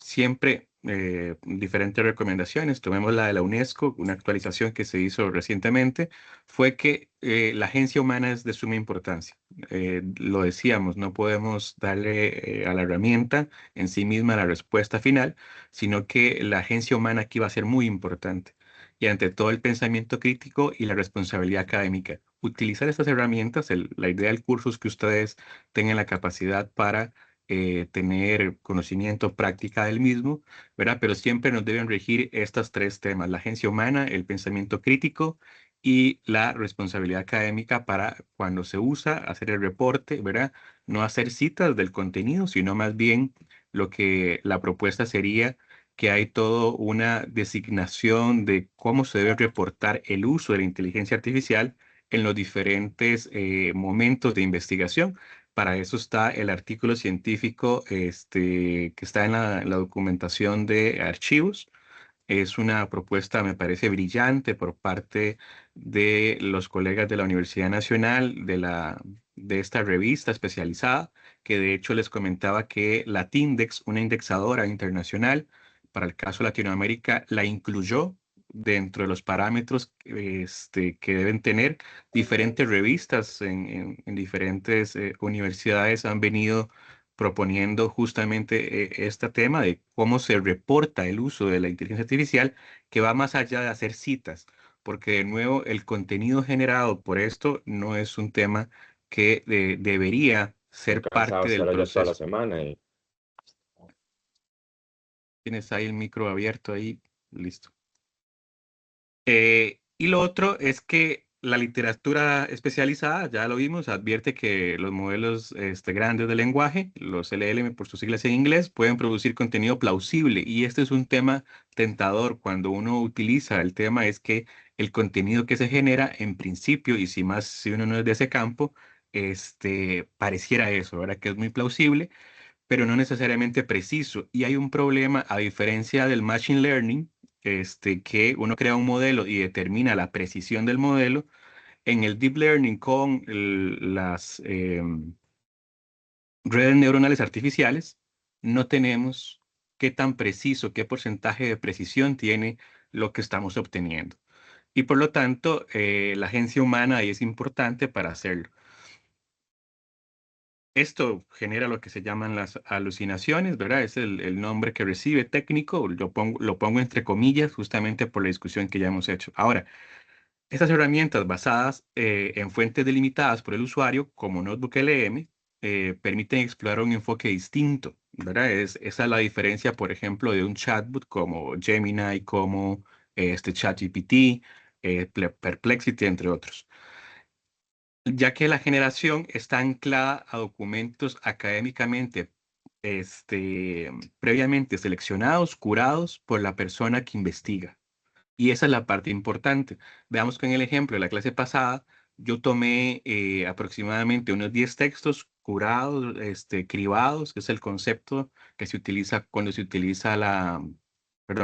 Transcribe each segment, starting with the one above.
siempre diferentes recomendaciones. Tomemos la de la UNESCO, una actualización que se hizo recientemente, fue que la agencia humana es de suma importancia. Lo decíamos, no podemos darle a la herramienta en sí misma la respuesta final, sino que la agencia humana aquí va a ser muy importante. Y ante todo el pensamiento crítico y la responsabilidad académica. Utilizar estas herramientas, la idea del curso es que ustedes tengan la capacidad para tener conocimiento, práctica del mismo, ¿verdad? Pero siempre nos deben regir estos tres temas: la agencia humana, el pensamiento crítico y la responsabilidad académica para cuando se usa hacer el reporte, ¿verdad? No hacer citas del contenido, sino más bien lo que la propuesta sería que hay toda una designación de cómo se debe reportar el uso de la inteligencia artificial en los diferentes momentos de investigación. Para eso está el artículo científico que está en la documentación de archivos. Es una propuesta, me parece, brillante por parte de los colegas de la Universidad Nacional, de esta revista especializada, que de hecho les comentaba que la Tindex, una indexadora internacional para el caso de Latinoamérica, la incluyó dentro de los parámetros que deben tener. Diferentes revistas en diferentes universidades han venido proponiendo justamente este tema de cómo se reporta el uso de la inteligencia artificial, que va más allá de hacer citas, porque de nuevo el contenido generado por esto no es un tema que debería Muy ser cansado parte del estar allá toda la proceso. semana y Tienes ahí el micro abierto ahí, listo. Y lo otro es que la literatura especializada, ya lo vimos, advierte que los modelos grandes de lenguaje, los LLM por sus siglas en inglés, pueden producir contenido plausible. Y este es un tema tentador cuando uno utiliza el tema, es que el contenido que se genera en principio, y si más si uno no es de ese campo, pareciera eso, ¿verdad? Que es muy plausible, pero no necesariamente preciso. Y hay un problema, a diferencia del machine learning, que uno crea un modelo y determina la precisión del modelo. En el deep learning con las redes neuronales artificiales, no tenemos qué tan preciso, qué porcentaje de precisión tiene lo que estamos obteniendo. Y por lo tanto, la agencia humana ahí es importante para hacerlo. Esto genera lo que se llaman las alucinaciones, ¿verdad? Es el nombre que recibe técnico, lo pongo entre comillas justamente por la discusión que ya hemos hecho. Ahora, estas herramientas basadas en fuentes delimitadas por el usuario, como NotebookLM, permiten explorar un enfoque distinto, ¿verdad? Esa es la diferencia, por ejemplo, de un chatbot como Gemini, como ChatGPT, Perplexity, entre otros, ya que la generación está anclada a documentos académicamente previamente seleccionados, curados por la persona que investiga. Y esa es la parte importante. Veamos que en el ejemplo de la clase pasada, yo tomé aproximadamente unos 10 textos curados, cribados, que es el concepto que se utiliza cuando se utiliza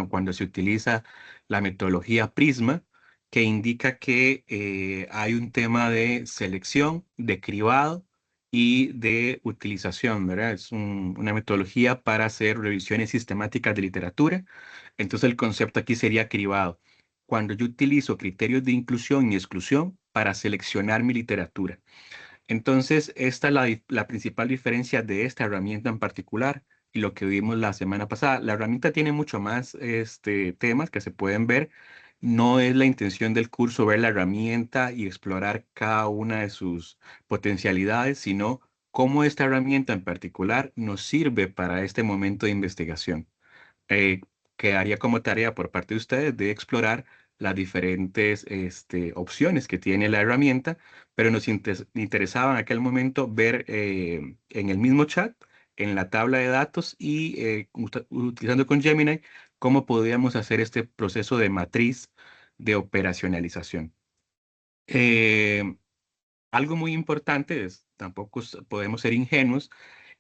cuando se utiliza la metodología Prisma, que indica que hay un tema de selección, de cribado y de utilización, ¿verdad? Es una metodología para hacer revisiones sistemáticas de literatura. Entonces el concepto aquí sería cribado, cuando yo utilizo criterios de inclusión y exclusión para seleccionar mi literatura. Entonces, esta es la principal diferencia de esta herramienta en particular y lo que vimos la semana pasada. La herramienta tiene mucho más temas que se pueden ver. No es la intención del curso ver la herramienta y explorar cada una de sus potencialidades, sino cómo esta herramienta en particular nos sirve para este momento de investigación. eh, Quedaría como tarea por parte de ustedes de explorar las diferentes opciones que tiene la herramienta, pero nos interesaba en aquel momento ver en el mismo chat, en la tabla de datos y utilizando con Gemini, cómo podíamos hacer este proceso de matriz de operacionalización. Eh, Algo muy importante es, tampoco podemos ser ingenuos,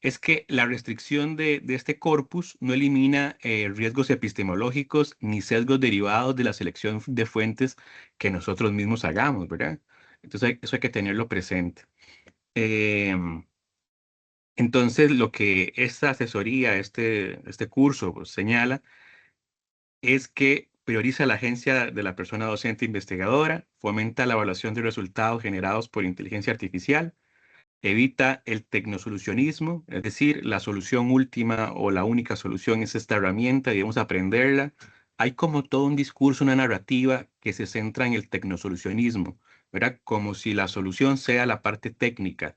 es que la restricción de este corpus no elimina riesgos epistemológicos ni sesgos derivados de la selección de fuentes que nosotros mismos hagamos, ¿verdad? Entonces eso hay que tenerlo presente. Em, Entonces, lo que esta asesoría, este curso pues, señala es que prioriza la agencia de la persona docente investigadora, fomenta la evaluación de resultados generados por inteligencia artificial, evita el tecnosolucionismo, es decir, la solución última o la única solución es esta herramienta y debemos aprenderla. Hay como todo un discurso, una narrativa que se centra en el tecnosolucionismo, ¿verdad? Como si la solución sea la parte técnica,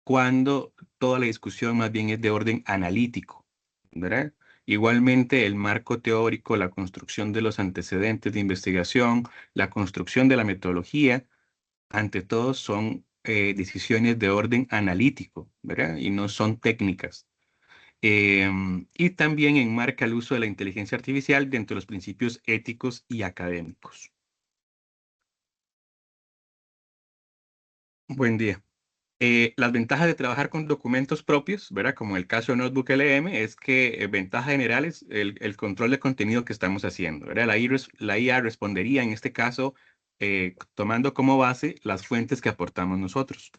cuando toda la discusión más bien es de orden analítico, ¿verdad? Igualmente, el marco teórico, la construcción de los antecedentes de investigación, la construcción de la metodología, ante todo son decisiones de orden analítico, ¿verdad? Y no son técnicas. Y también enmarca el uso de la inteligencia artificial dentro de los principios éticos y académicos. Buen día. Las ventajas de trabajar con documentos propios, ¿verdad? Como el caso de Notebook LM, es que ventajas generales, el control de contenido que estamos haciendo, ¿verdad? La IA respondería en este caso tomando como base las fuentes que aportamos nosotros.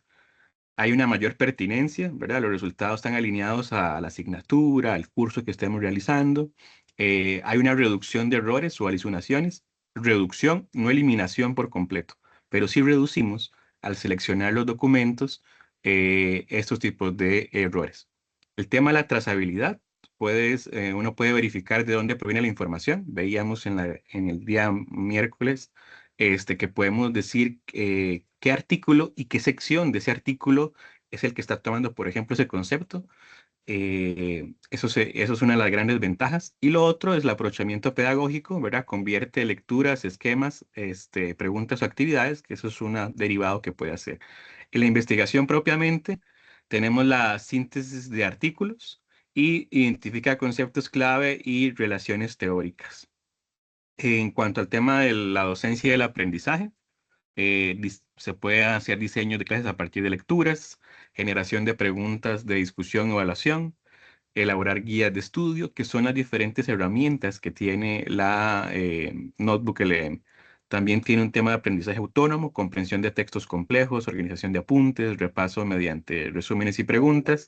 Hay una mayor pertinencia, ¿verdad? Los resultados están alineados a la asignatura, al curso que estemos realizando. Hay una reducción de errores o alucinaciones. Reducción, no eliminación por completo, pero sí reducimos al seleccionar los documentos estos tipos de errores. El tema de la trazabilidad, uno puede verificar de dónde proviene la información. Veíamos en el día miércoles que podemos decir qué artículo y qué sección de ese artículo es el que está tomando, por ejemplo, ese concepto. Eso es una de las grandes ventajas. Y lo otro es el aprovechamiento pedagógico, ¿verdad? Convierte lecturas, esquemas, preguntas o actividades, que eso es un derivado que puede hacer. En la investigación propiamente, tenemos la síntesis de artículos y identifica conceptos clave y relaciones teóricas. En cuanto al tema de la docencia y el aprendizaje, se puede hacer diseño de clases a partir de lecturas, generación de preguntas de discusión o evaluación, elaborar guías de estudio, que son las diferentes herramientas que tiene la Notebook LM. También tiene un tema de aprendizaje autónomo, comprensión de textos complejos, organización de apuntes, repaso mediante resúmenes y preguntas.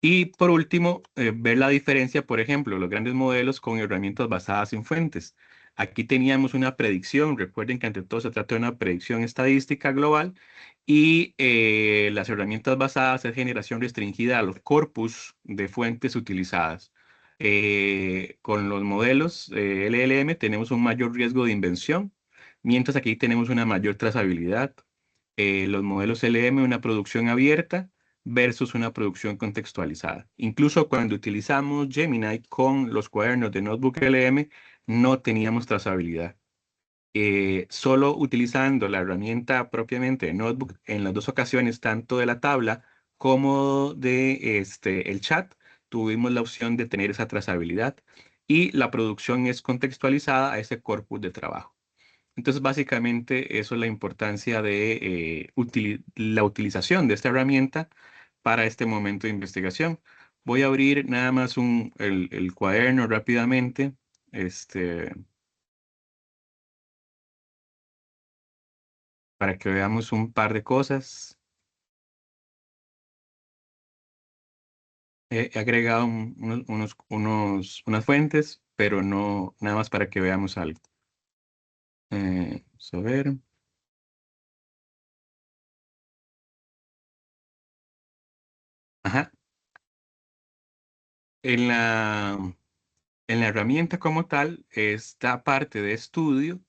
Y por último, ver la diferencia, por ejemplo, los grandes modelos con herramientas basadas en fuentes. Aquí teníamos una predicción, recuerden que ante todo se trata de una predicción estadística global y las herramientas basadas es generación restringida a los corpus de fuentes utilizadas. Con los modelos LLM tenemos un mayor riesgo de invención, mientras aquí tenemos una mayor trazabilidad. Los modelos LM, una producción abierta versus una producción contextualizada. Incluso cuando utilizamos Gemini con los cuadernos de Notebook LM, no teníamos trazabilidad. Solo utilizando la herramienta propiamente de Notebook en las dos ocasiones, tanto de la tabla como de el chat, tuvimos la opción de tener esa trazabilidad y la producción es contextualizada a ese corpus de trabajo. Entonces, básicamente, eso es la importancia de la utilización de esta herramienta para este momento de investigación. Voy a abrir nada más el cuaderno rápidamente, este, para que veamos un par de cosas. He agregado unas fuentes, pero no nada más para que veamos algo. Vamos a ver. Ajá. En en la herramienta como tal, esta parte de estudio,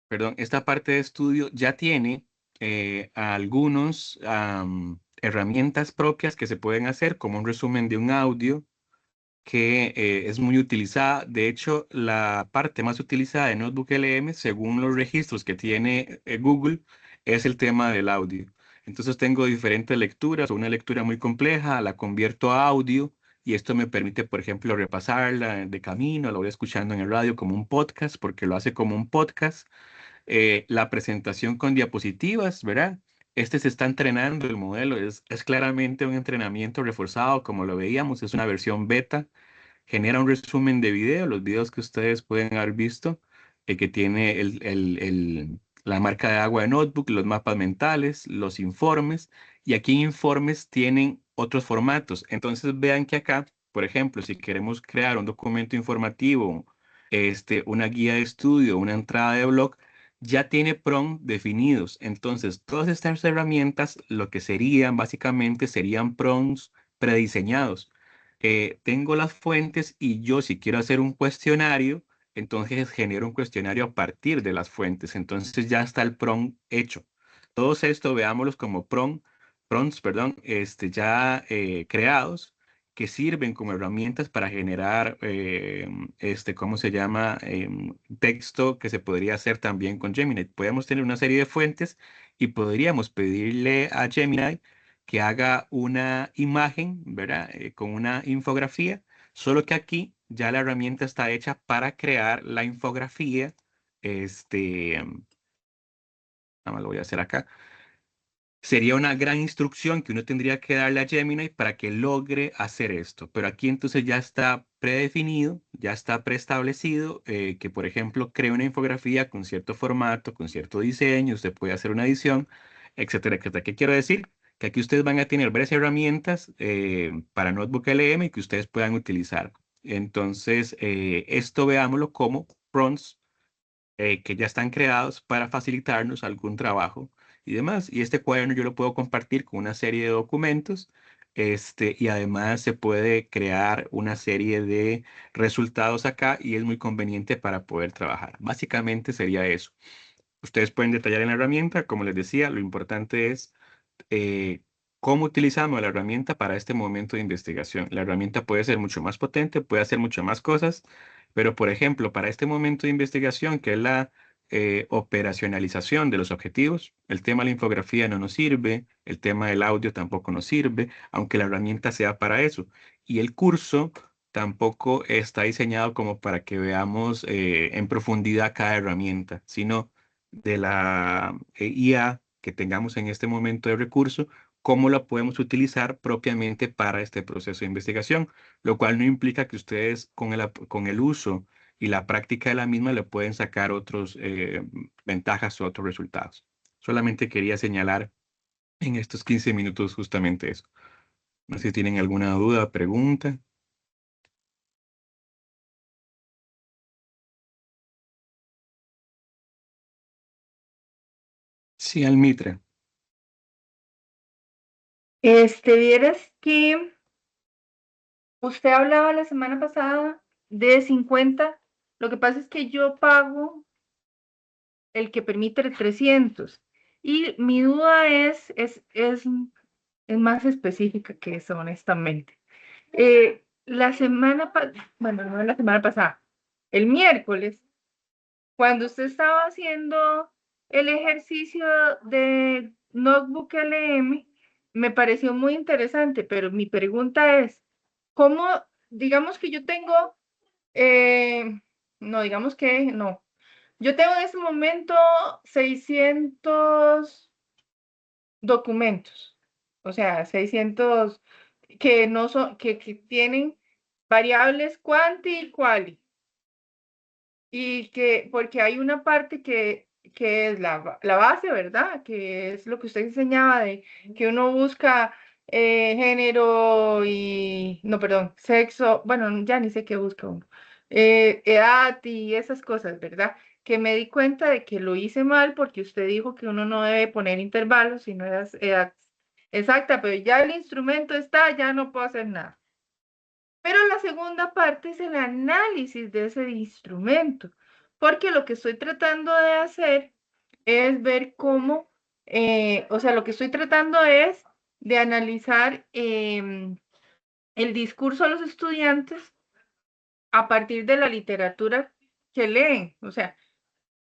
perdón, esta parte de estudio ya tiene algunos herramientas propias que se pueden hacer, como un resumen de un audio que es muy utilizada. De hecho, la parte más utilizada de Notebook LM, según los registros que tiene Google, es el tema del audio. Entonces tengo diferentes lecturas, o una lectura muy compleja, la convierto a audio y esto me permite, por ejemplo, repasarla de camino, la voy escuchando en el radio como un podcast, porque lo hace como un podcast. La presentación con diapositivas, ¿verdad? Se está entrenando el modelo, es claramente un entrenamiento reforzado, como lo veíamos, es una versión beta, genera un resumen de video, los videos que ustedes pueden haber visto, que tiene la marca de agua de Notebook, los mapas mentales, los informes, Y aquí en informes tienen otros formatos. Entonces vean que acá, por ejemplo, si queremos crear un documento informativo, una guía de estudio, una entrada de blog, ya tiene prompts definidos. Entonces, todas estas herramientas, lo que serían básicamente serían prompts prediseñados. Tengo las fuentes y yo si quiero hacer un cuestionario, entonces genero un cuestionario a partir de las fuentes. Entonces ya está el prompt hecho. Todos esto veámoslos como prompts, perdón, ya creados que sirven como herramientas para generar, ¿cómo se llama? Texto que se podría hacer también con Gemini. Podemos tener una serie de fuentes y podríamos pedirle a Gemini que haga una imagen, ¿verdad? Con una infografía, solo que aquí ya la herramienta está hecha para crear la infografía. Nada más lo voy a hacer acá. Sería una gran instrucción que uno tendría que darle a Gemini para que logre hacer esto. Pero aquí entonces ya está predefinido, ya está preestablecido que, por ejemplo, cree una infografía con cierto formato, con cierto diseño, usted puede hacer una edición, etcétera, etcétera. ¿Qué quiero decir? Que aquí ustedes van a tener varias herramientas para Notebook LM que ustedes puedan utilizar. Entonces, esto veámoslo como prompts que ya están creados para facilitarnos algún trabajo y demás. Y este cuaderno yo lo puedo compartir con una serie de documentos, y además se puede crear una serie de resultados acá y es muy conveniente para poder trabajar. Básicamente sería eso. Ustedes pueden detallar en la herramienta, como les decía, lo importante es eh, cómo utilizamos la herramienta para este momento de investigación. La herramienta puede ser mucho más potente, puede hacer mucho más cosas, pero por ejemplo, para este momento de investigación, que es la operacionalización de los objetivos, el tema de la infografía no nos sirve, el tema del audio tampoco nos sirve, aunque la herramienta sea para eso. Y el curso tampoco está diseñado como para que veamos en profundidad cada herramienta, sino de la IA que tengamos en este momento de recurso, cómo la podemos utilizar propiamente para este proceso de investigación, lo cual no implica que ustedes con el uso y la práctica de la misma le pueden sacar otros ventajas o otros resultados. Solamente quería señalar en estos 15 minutos justamente eso. No sé si tienen alguna duda, pregunta. Sí, Almitra. Vieras que usted hablaba la semana pasada de 50. Lo que pasa es que yo pago el que permite el 300. Y mi duda es más específica que eso, honestamente. Bueno, no la semana pasada, el miércoles, cuando usted estaba haciendo el ejercicio de Notebook LM, me pareció muy interesante, pero mi pregunta es, ¿cómo, digamos que yo tengo, no, digamos que no, yo tengo en este momento 600 documentos, o sea, 600 que no son, que tienen variables quanti y quali, y que, porque hay una parte que es la base, ¿verdad? Que es lo que usted enseñaba de que uno busca género y, no, perdón, sexo, bueno, ya ni sé qué busca uno, edad y esas cosas, ¿verdad? Que me di cuenta de que lo hice mal porque usted dijo que uno no debe poner intervalos, sino edad exacta, pero ya el instrumento está, ya no puedo hacer nada. Pero la segunda parte es el análisis de ese instrumento, porque lo que estoy tratando de hacer es ver cómo, o sea, lo que estoy tratando es de analizar el discurso de los estudiantes a partir de la literatura que leen. O sea,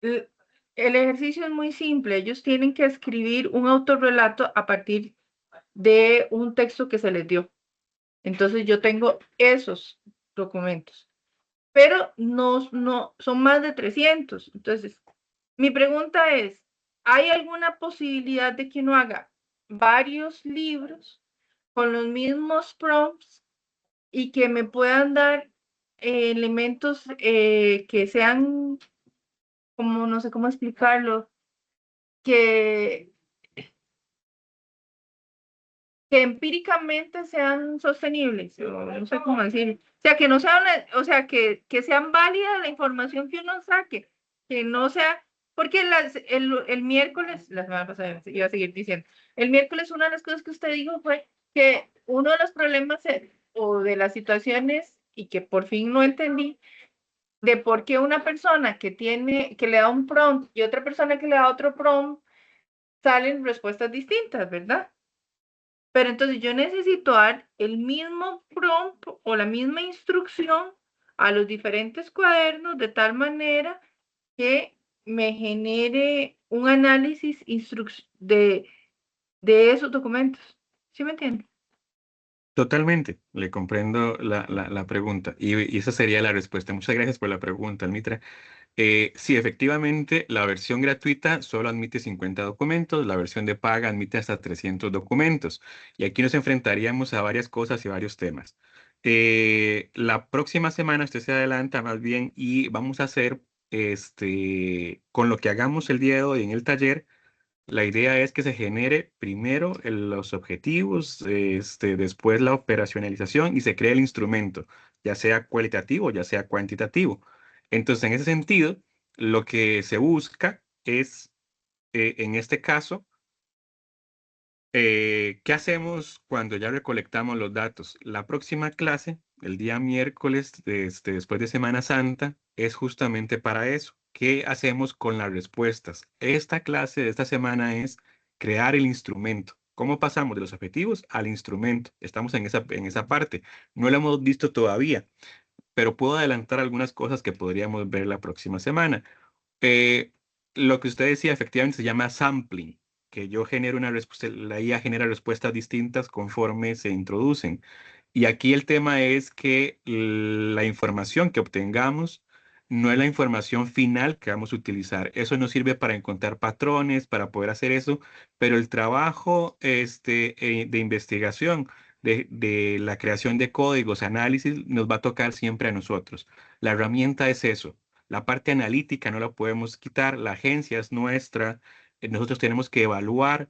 el, el ejercicio es muy simple. Ellos tienen que escribir un autorrelato a partir de un texto que se les dio. Entonces yo tengo esos documentos, pero no son más de 300. Entonces, mi pregunta es, ¿hay alguna posibilidad de que uno haga varios libros con los mismos prompts y que me puedan dar elementos que sean, como no sé cómo explicarlo, que que empíricamente sean sostenibles, o no sé cómo decir, o sea, que no sean, o sea, que sean válidas la información que uno saque, que no sea, porque el miércoles, la semana pasada iba a seguir diciendo, el miércoles una de las cosas que usted dijo fue que uno de los problemas o de las situaciones, y que por fin no entendí, de por qué una persona que le da un prompt y otra persona que le da otro prompt, salen respuestas distintas, ¿verdad? Pero entonces yo necesito dar el mismo prompt o la misma instrucción a los diferentes cuadernos de tal manera que me genere un análisis de esos documentos. ¿Sí me entiende? Totalmente, le comprendo la pregunta y esa sería la respuesta. Muchas gracias por la pregunta, Almitra. Sí, efectivamente, la versión gratuita solo admite 50 documentos, la versión de paga admite hasta 300 documentos. Y aquí nos enfrentaríamos a varias cosas y varios temas. La próxima semana usted se adelanta más bien y vamos a hacer, con lo que hagamos el día de hoy en el taller, la idea es que se genere primero los objetivos, después la operacionalización y se cree el instrumento, ya sea cualitativo, ya sea cuantitativo. Entonces, en ese sentido, lo que se busca es, en este caso, ¿qué hacemos cuando ya recolectamos los datos? La próxima clase, el día miércoles, después de Semana Santa, es justamente para eso. ¿Qué hacemos con las respuestas? Esta clase de esta semana es crear el instrumento. ¿Cómo pasamos de los objetivos al instrumento? Estamos en esa parte. No lo hemos visto todavía, pero puedo adelantar algunas cosas que podríamos ver la próxima semana. Eh, lo que usted decía efectivamente se llama sampling, que yo genero una respuesta, la IA genera respuestas distintas conforme se introducen. Y aquí el tema es que la información que obtengamos no es la información final que vamos a utilizar. Eso nos sirve para encontrar patrones, para poder hacer eso, pero el trabajo de investigación, de la creación de códigos, análisis, nos va a tocar siempre a nosotros. La herramienta es eso. La parte analítica no la podemos quitar, la agencia es nuestra, nosotros tenemos que evaluar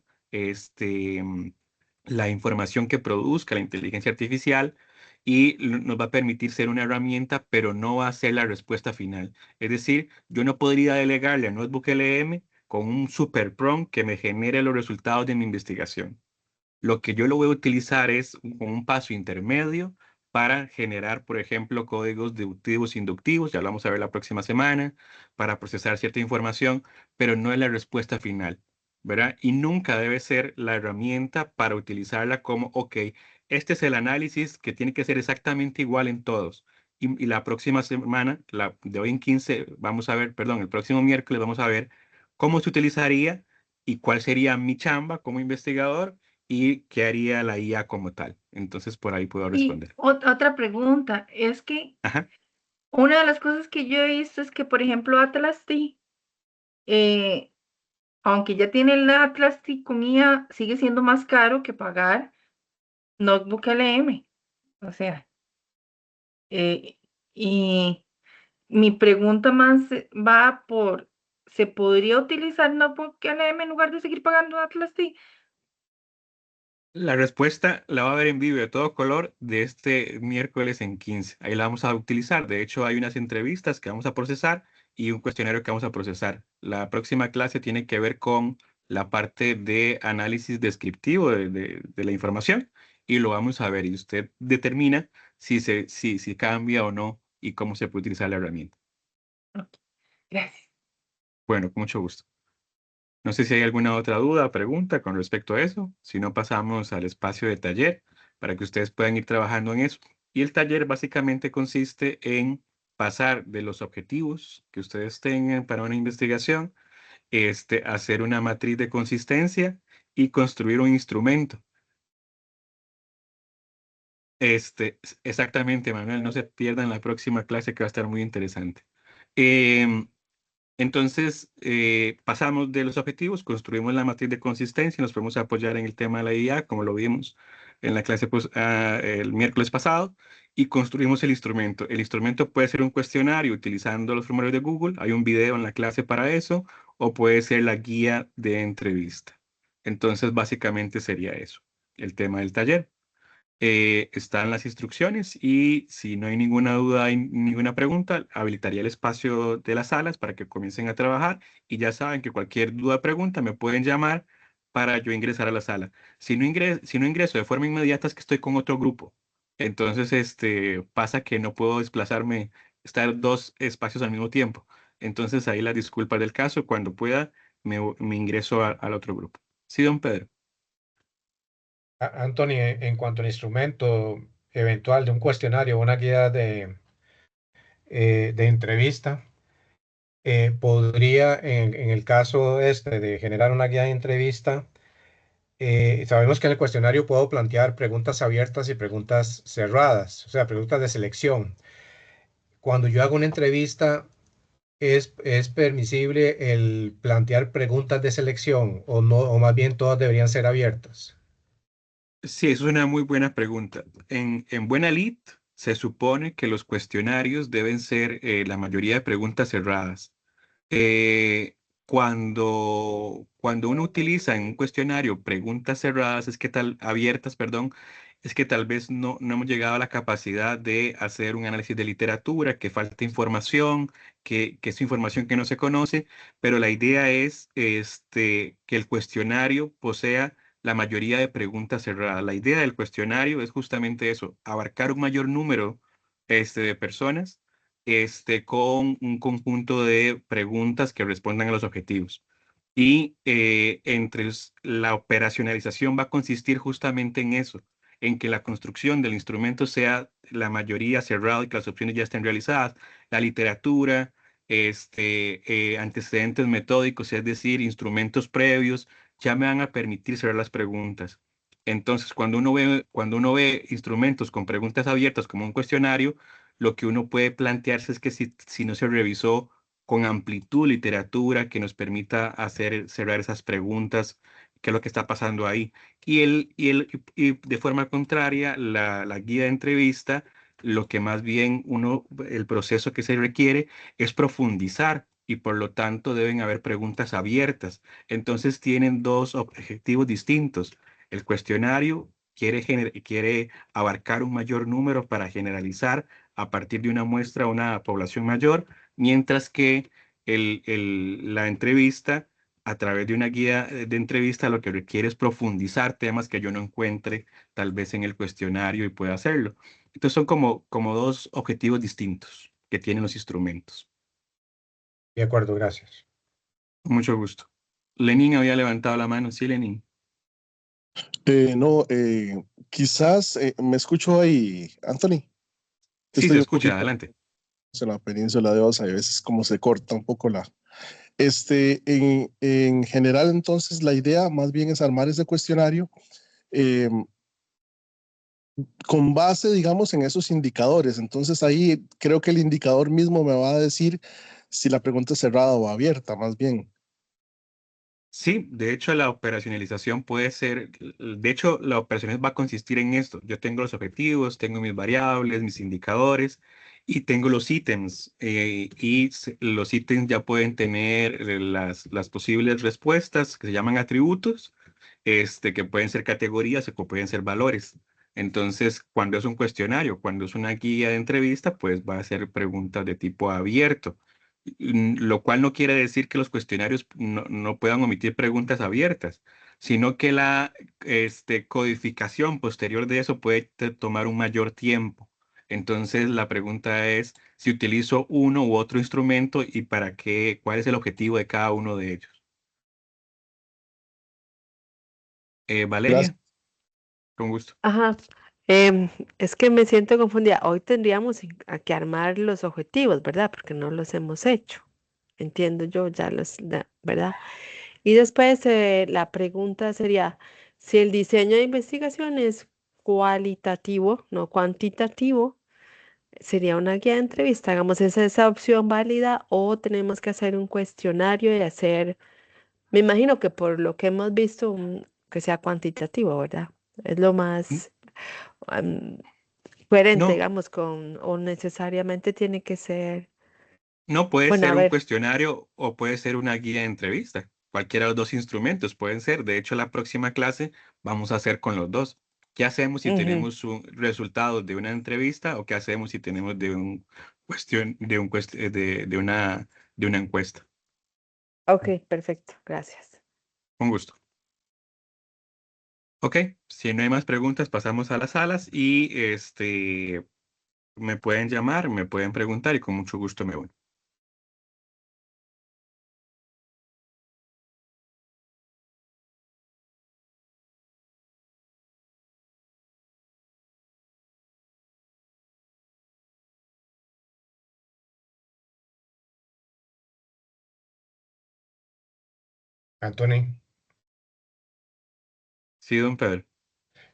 la información que produzca la inteligencia artificial y nos va a permitir ser una herramienta, pero no va a ser la respuesta final. Es decir, yo no podría delegarle a Notebook LM con un super prompt que me genere los resultados de mi investigación. Lo que yo lo voy a utilizar es un paso intermedio para generar, por ejemplo, códigos deductivos e inductivos, ya lo vamos a ver la próxima semana, para procesar cierta información, pero no es la respuesta final, ¿verdad? Y nunca debe ser la herramienta para utilizarla como, ok, este es el análisis que tiene que ser exactamente igual en todos. Y la próxima semana, de hoy en 15, vamos a ver, perdón, el próximo miércoles vamos a ver cómo se utilizaría y cuál sería mi chamba como investigador y qué haría la IA como tal. Entonces, por ahí puedo Y responder. otra pregunta, es que Ajá. una de las cosas que yo he visto es que, por ejemplo, Atlas T, eh, aunque ya tiene el Atlas T con IA, sigue siendo más caro que pagar Notebook LM. O sea, eh, y mi pregunta más va por, ¿se podría utilizar Notebook LM en lugar de seguir pagando Atlas T? La respuesta la va a ver en vivo de todo color de este miércoles en 15. Ahí la vamos a utilizar. De hecho, hay unas entrevistas que vamos a procesar y un cuestionario que vamos a procesar. La próxima clase tiene que ver con la parte de análisis descriptivo de la información y lo vamos a ver y usted determina si cambia o no y cómo se puede utilizar la herramienta. Ok, gracias. Bueno, con mucho gusto. No sé si hay alguna otra duda o pregunta con respecto a eso. Si no, pasamos al espacio de taller para que ustedes puedan ir trabajando en eso. Y el taller básicamente consiste en pasar de los objetivos que ustedes tengan para una investigación, hacer una matriz de consistencia y construir un instrumento. Exactamente, Manuel, no se pierdan la próxima clase que va a estar muy interesante. Em, Entonces, pasamos de los objetivos, construimos la matriz de consistencia, nos podemos apoyar en el tema de la IA, como lo vimos en la clase el miércoles pasado, y construimos el instrumento. El instrumento puede ser un cuestionario utilizando los formularios de Google, hay un video en la clase para eso, o puede ser la guía de entrevista. Entonces, básicamente sería eso. el tema del taller. Están las instrucciones y si no hay ninguna duda y ninguna pregunta, habilitaría el espacio de las salas para que comiencen a trabajar y ya saben que cualquier duda o pregunta me pueden llamar para yo ingresar a la sala. Si no ingreso de forma inmediata es que estoy con otro grupo. Entonces, pasa que no puedo desplazarme, estar dos espacios al mismo tiempo. Entonces, ahí la disculpa del caso, cuando pueda, me ingreso al otro grupo. Sí, don Pedro. Anthony, en cuanto al instrumento eventual de un cuestionario o una guía de entrevista, podría, en el caso este de generar una guía de entrevista, sabemos que en el cuestionario puedo plantear preguntas abiertas y preguntas cerradas, o sea, preguntas de selección. Cuando yo hago una entrevista, ¿es permisible el plantear preguntas de selección o no, o más bien todas deberían ser abiertas? Sí, eso es una muy buena pregunta. En Buena Lid se supone que los cuestionarios deben ser la mayoría de preguntas cerradas. Cuando uno utiliza en un cuestionario preguntas cerradas, abiertas, perdón, es que tal vez no hemos llegado a la capacidad de hacer un análisis de literatura, que falta información, que es información que no se conoce, pero la idea es que el cuestionario posea la mayoría de preguntas cerradas. La idea del cuestionario es justamente eso, abarcar un mayor número de personas con un conjunto de preguntas que respondan a los objetivos. Y la operacionalización va a consistir justamente en eso, en que la construcción del instrumento sea la mayoría cerrado y que las opciones ya estén realizadas. La literatura, antecedentes metódicos, es decir, instrumentos previos, ya me van a permitir cerrar las preguntas. Entonces, cuando uno ve instrumentos con preguntas abiertas como un cuestionario, lo que uno puede plantearse es que si no se revisó con amplitud literatura que nos permita cerrar esas preguntas, qué es lo que está pasando ahí. Y de forma contraria, la guía de entrevista, lo que más bien el proceso que se requiere es profundizar y por lo tanto deben haber preguntas abiertas. Entonces tienen dos objetivos distintos. El cuestionario quiere abarcar un mayor número para generalizar a partir de una muestra a una población mayor, mientras que la entrevista, a través de una guía de entrevista, lo que requiere es profundizar temas que yo no encuentre tal vez en el cuestionario y pueda hacerlo. Entonces son como dos objetivos distintos que tienen los instrumentos. De acuerdo, gracias. Con mucho gusto. Lenin había levantado la mano. Sí, Lenin. No, quizás me escucho ahí, Anthony. Sí, se Estoy un escucha. poquito Adelante. en la península de Osa y a veces como se corta un poco la. En general, entonces, la idea más bien es armar ese cuestionario eh, con base, digamos, en esos indicadores. Entonces, ahí creo que el indicador mismo me va a decir si la pregunta es cerrada o abierta, más bien. Sí, de hecho la operacionalización puede ser, de hecho la operacionalización va a consistir en esto. Yo tengo los objetivos, tengo mis variables, mis indicadores y tengo los ítems. Los ítems ya pueden tener las posibles respuestas que se llaman atributos, que pueden ser categorías o que pueden ser valores. Entonces, cuando es un cuestionario, cuando es una guía de entrevista, pues va a ser preguntas de tipo abierto, lo cual no quiere decir que los cuestionarios no puedan omitir preguntas abiertas, sino que la codificación posterior de eso puede tomar un mayor tiempo. Entonces, la pregunta es si utilizo uno u otro instrumento y para qué, cuál es el objetivo de cada uno de ellos. Gracias. Valeria, con gusto. Ajá. Es que me siento confundida. Hoy tendríamos que armar los objetivos, ¿verdad? Porque no los hemos hecho. Entiendo yo ya ¿verdad? Y después la pregunta sería, si el diseño de investigación es cualitativo, no cuantitativo, sería una guía de entrevista. Hagamos esa opción válida o tenemos que hacer un cuestionario y hacer, me imagino que por lo que hemos visto, que sea cuantitativo, ¿verdad? Es lo N- más coherente, No, digamos, o necesariamente tiene que ser, no puede bueno, a ser un ver, cuestionario o puede ser una guía de entrevista. cualquiera de los dos instrumentos, pueden ser. De hecho, la próxima clase vamos a hacer con los dos. ¿Qué hacemos si Ujú. tenemos un resultado de una entrevista o qué hacemos si tenemos de de una encuesta? Ok, perfecto, gracias. Con gusto. Ok, si no hay más preguntas, pasamos a las salas y me pueden llamar, me pueden preguntar y con mucho gusto me voy. Anthony, Sí, don Pedro.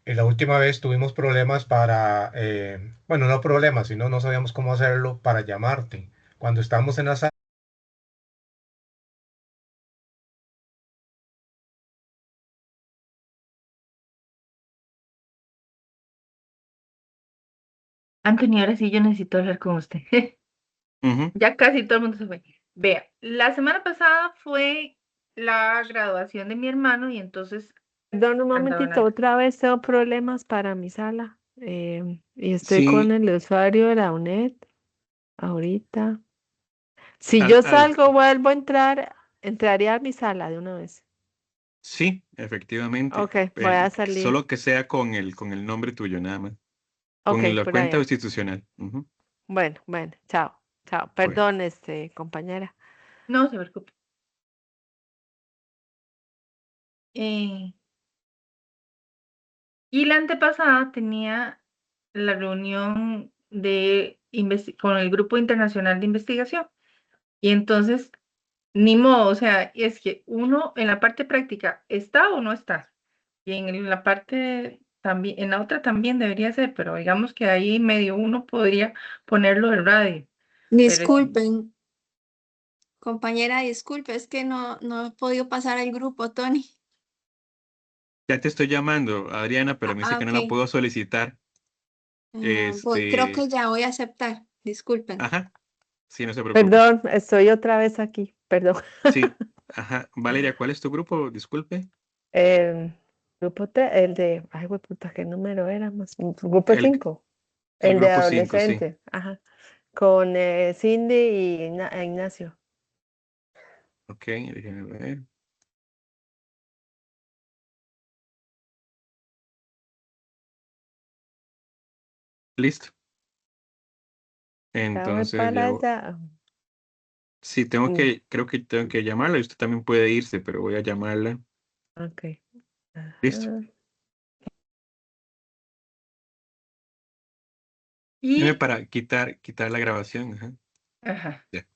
la última vez tuvimos problemas para, bueno, no problemas, sino no sabíamos cómo hacerlo para llamarte. Cuando estábamos en la sala, Anthony, ahora sí yo necesito hablar con usted. Ujú. Ya casi todo el mundo se fue. Vea, la semana pasada fue la graduación de mi hermano y entonces Perdón un andaban momentito, acá. otra vez tengo problemas para mi sala. Y estoy con Sí, el usuario de la UNED ahorita. Si al, yo al- salgo, vuelvo a entrar, entraría a mi sala de una vez. sí, efectivamente. Ok, voy a salir. Solo que sea con el nombre tuyo, nada más. Ok, Con la por cuenta allá. institucional. Ujú. Bueno, bueno, chao, chao. Bueno, Perdón, compañera. No se preocupe. Eh, y la antepasada tenía la reunión con el Grupo Internacional de Investigación. Y entonces, ni modo, o sea, es que uno en la parte práctica está o no está. Y en la parte también, en la otra también debería ser, pero digamos que ahí medio uno podría ponerlo de radio. Pero Disculpen, compañera, disculpe, es que no he podido pasar al grupo, Tony. ya te estoy llamando, Adriana, pero me dice que no la Ok. puedo solicitar. Creo que Este, ya voy a aceptar. Disculpen. ajá, sí, no se preocupe. Perdón, estoy otra vez aquí. Perdón. Sí, ajá. Valeria, ¿cuál es tu grupo? Disculpe. El grupo T, el de, ay, puta, ¿qué número éramos? Grupo El, 5, el el de grupo 5, sí. adolescentes, ajá, con Cindy y Ignacio. Ok, déjenme ver. Listo. Ya voy Entonces, para allá. sí, Mm, creo que tengo que llamarla y usted también puede irse, pero voy a llamarla. ok. Listo. Ajá. Dime y, para quitar la grabación. Ajá. ajá. Ya.